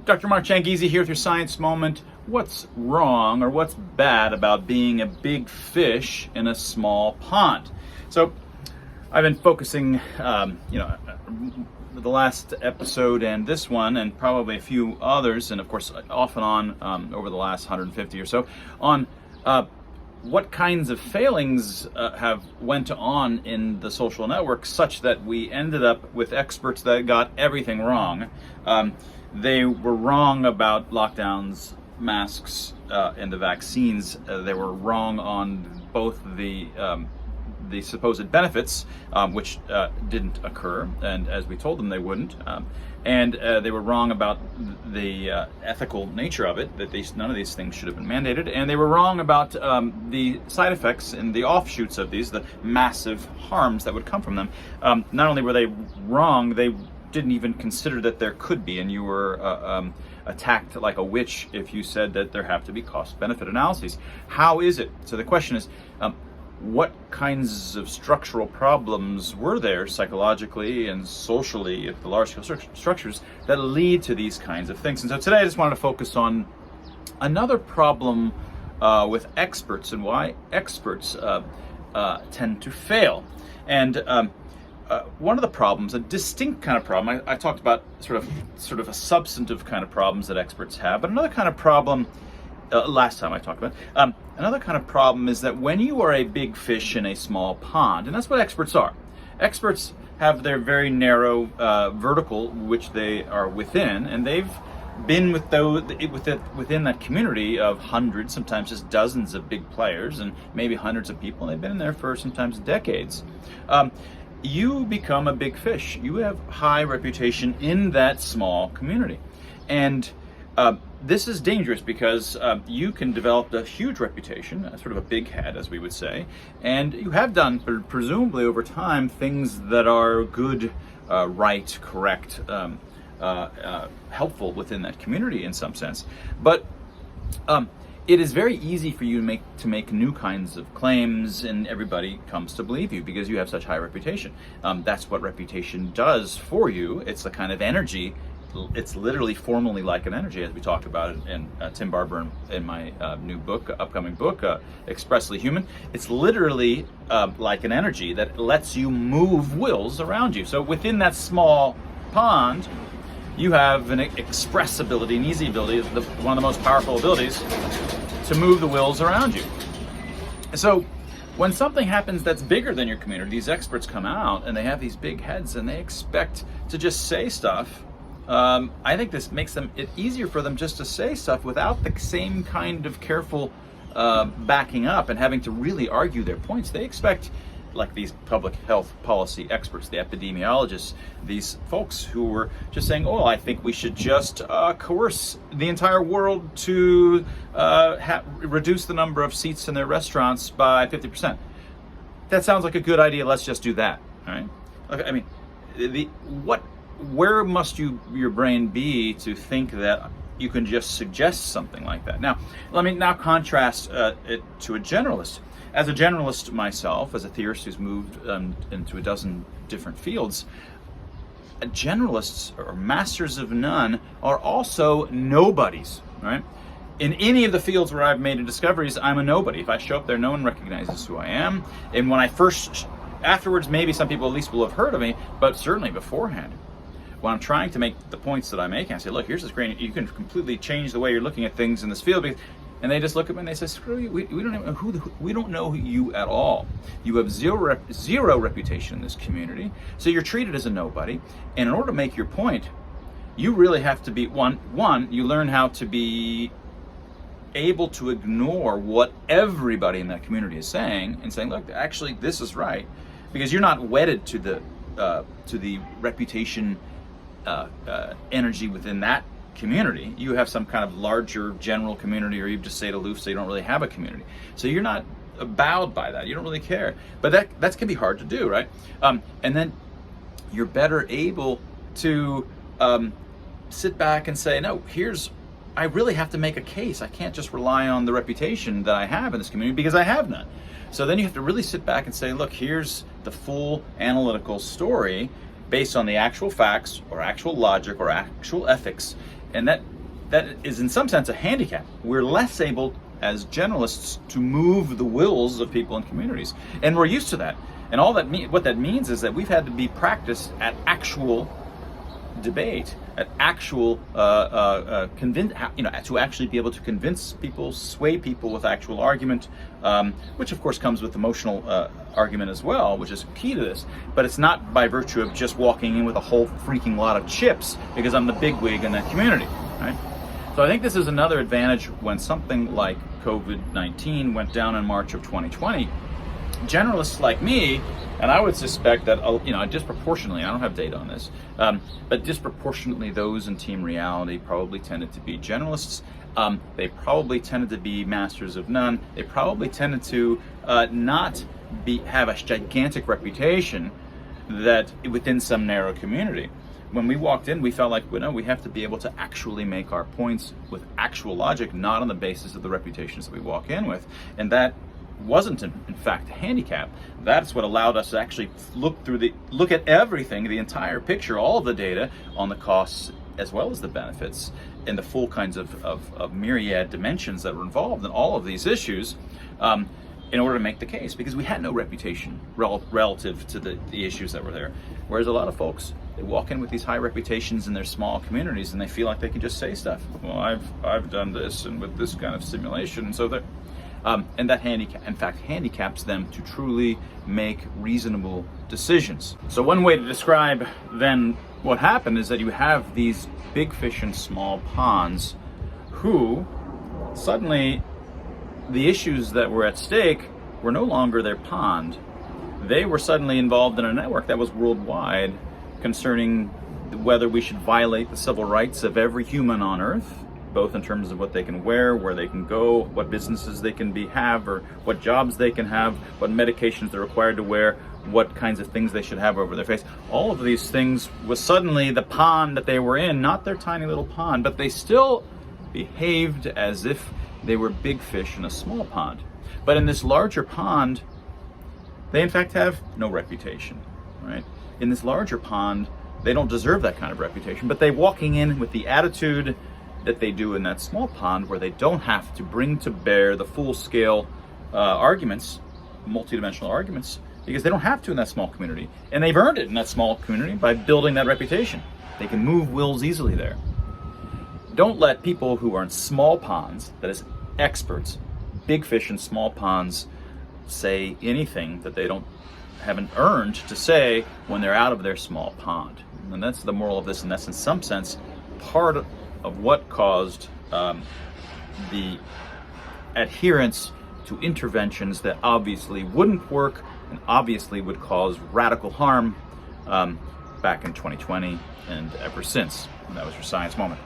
Dr. Mark Changizi here with your Science Moment. What's wrong or what's bad about being a big fish in a small pond? So I've been focusing, the last episode and this one and probably a few others, and of course off and on over the last 150 or so, on what kinds of failings have went on in the social network such that we ended up with experts that got everything wrong. They were wrong about lockdowns, masks, and the vaccines. They were wrong on both the supposed benefits, which didn't occur, and as we told them they wouldn't. And they were wrong about the ethical nature of it, that none of these things should have been mandated. And they were wrong about the side effects and the offshoots of these, the massive harms that would come from them. Not only were they wrong, they didn't even consider that there could be, and you were attacked like a witch if you said that there have to be cost-benefit analyses. How is it? So the question is, what kinds of structural problems were there psychologically and socially at the large-scale structures that lead to these kinds of things? And so today I just wanted to focus on another problem with experts and why experts tend to fail. And one of the problems, a distinct kind of problem, I talked about sort of a substantive kind of problems that experts have, but another kind of problem, last time I talked about, another kind of problem is that when you are a big fish in a small pond, and that's what experts are. Experts have their very narrow vertical which they are within, and they've been within that community of hundreds, sometimes just dozens of big players, and maybe hundreds of people, and they've been in there for sometimes decades. You become a big fish. You have high reputation in that small community. And this is dangerous because you can develop a huge reputation, sort of a big head, as we would say, and you have done, presumably over time, things that are good, right, correct, helpful within that community in some sense. But it is very easy for you to make new kinds of claims, and everybody comes to believe you because you have such high reputation. That's what reputation does for you. It's the kind of energy. It's literally formally like an energy, as we talked about it in Tim Barber in my new book, upcoming book, Expressly Human. It's literally like an energy that lets you move wills around you. So within that small pond, you have an express ability, an easy ability, one of the most powerful abilities to move the wills around you. So when something happens that's bigger than your community, these experts come out and they have these big heads and they expect to just say stuff. I think this makes it easier for them just to say stuff without the same kind of careful backing up and having to really argue their points. They expect, like these public health policy experts, the epidemiologists, these folks who were just saying, oh, I think we should just coerce the entire world to reduce the number of seats in their restaurants by 50%. That sounds like a good idea. Let's just do that. All right. Okay, I mean, where must your brain be to think that you can just suggest something like that? Now, let me contrast it to a generalist. As a generalist myself, as a theorist who's moved into a dozen different fields, generalists or masters of none are also nobodies, right? In any of the fields where I've made discoveries, I'm a nobody. If I show up there, no one recognizes who I am. And when afterwards, maybe some people at least will have heard of me, but certainly beforehand, when I'm trying to make the points that I'm making, I say, look, here's this great, you can completely change the way you're looking at things in this field. And they just look at me and they say, screw you, we don't know you at all. You have zero reputation in this community, so you're treated as a nobody. And in order to make your point, you really have to be, one, you learn how to be able to ignore what everybody in that community is saying and saying, look, actually, this is right. Because you're not wedded to the reputation energy within that community. You have some kind of larger general community, or you've just stayed aloof, so you don't really have a community. So you're not bowed by that. You don't really care. But that can be hard to do, right? And then you're better able to sit back and say, no, I really have to make a case. I can't just rely on the reputation that I have in this community because I have none. So then you have to really sit back and say, look, here's the full analytical story based on the actual facts or actual logic or actual ethics. And that that is in some sense a handicap. We're less able as generalists to move the wills of people and communities, and we're used to that. And what that means is that we've had to be practiced at actual debate, at actual to actually be able to convince people, sway people with actual argument, which of course comes with emotional argument as well, which is key to this. But it's not by virtue of just walking in with a whole freaking lot of chips because I'm the bigwig in that community, right? So I think this is another advantage when something like COVID-19 went down in March of 2020. Generalists like me, and I would suspect that, disproportionately, I don't have data on this, but disproportionately those in Team Reality probably tended to be generalists. They probably tended to be masters of none. They probably tended to not have a gigantic reputation that within some narrow community. When we walked in, we felt like, we have to be able to actually make our points with actual logic, not on the basis of the reputations that we walk in with. And that wasn't in fact a handicap. That's what allowed us to actually look at everything, the entire picture, all of the data on the costs as well as the benefits, and the full kinds of myriad dimensions that were involved in all of these issues, in order to make the case, because we had no reputation relative to the issues that were there. Whereas a lot of folks, they walk in with these high reputations in their small communities and they feel like they can just say stuff. Well, I've done this and with this kind of simulation, and so that and that handicaps them to truly make reasonable decisions. So one way to describe then what happened is that you have these big fish in small ponds who suddenly, the issues that were at stake were no longer their pond. They were suddenly involved in a network that was worldwide concerning whether we should violate the civil rights of every human on Earth, both in terms of what they can wear, where they can go, what businesses they can have, or what jobs they can have, what medications they're required to wear, what kinds of things they should have over their face. All of these things was suddenly the pond that they were in, not their tiny little pond, but they still behaved as if they were big fish in a small pond. But in this larger pond, they in fact have no reputation, right? In this larger pond, they don't deserve that kind of reputation, but they're walking in with the attitude that they do in that small pond, where they don't have to bring to bear the full-scale arguments, multidimensional arguments, because they don't have to in that small community. And they've earned it in that small community by building that reputation. They can move wills easily there. Don't let people who are in small ponds, that is experts, big fish in small ponds, say anything that they haven't earned to say when they're out of their small pond. And that's the moral of this, and that's in some sense part of what caused the adherence to interventions that obviously wouldn't work and obviously would cause radical harm back in 2020 and ever since. And that was your Science Moment.